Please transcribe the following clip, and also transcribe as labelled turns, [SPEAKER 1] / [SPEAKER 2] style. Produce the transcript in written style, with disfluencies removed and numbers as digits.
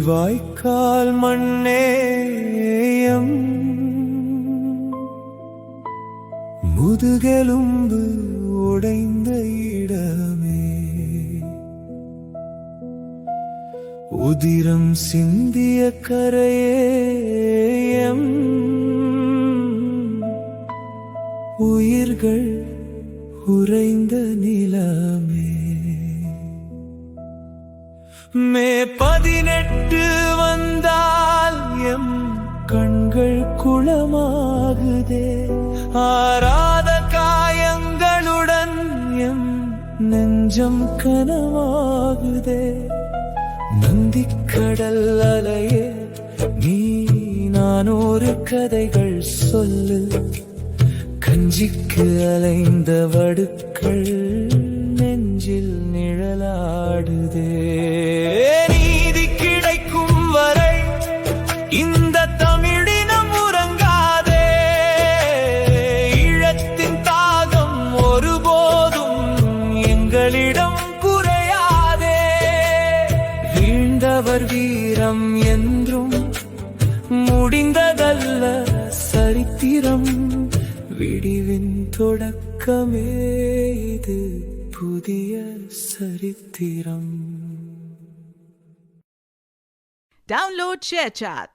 [SPEAKER 1] வாய்க்கால் மண்ணேயம் முதுகெலும்பு உடைந்த இடமே உதிரம் சிந்திய கரையேயம் உயிர்கள் உறைந்த நிலமே மே 18 வந்தால் எம் கண்கள் குளமாகுதே ஆறாத காயங்களுடன் எம் நெஞ்சம் கனமாகுதே நந்திக்கடல் அலையே நீ நானூறு கதைகள் சொல்லு கஞ்சிக்கு அலைந்த வடுக்கள் நெஞ்சில் நிழலாடுதே நீதி கிடைக்கும் வரை இந்த தமிழினம் உறங்காதே ஈழத்தின் தாகம் ஒருபோதும் எங்களிடம் குறையாதே வீழ்ந்தவர் வீரம் என்றும் முடிந்ததல்ல சரித்திரம் விடிவின் தொடக்கமே இது புதிய சரித்திரம்.
[SPEAKER 2] Download ShareChat.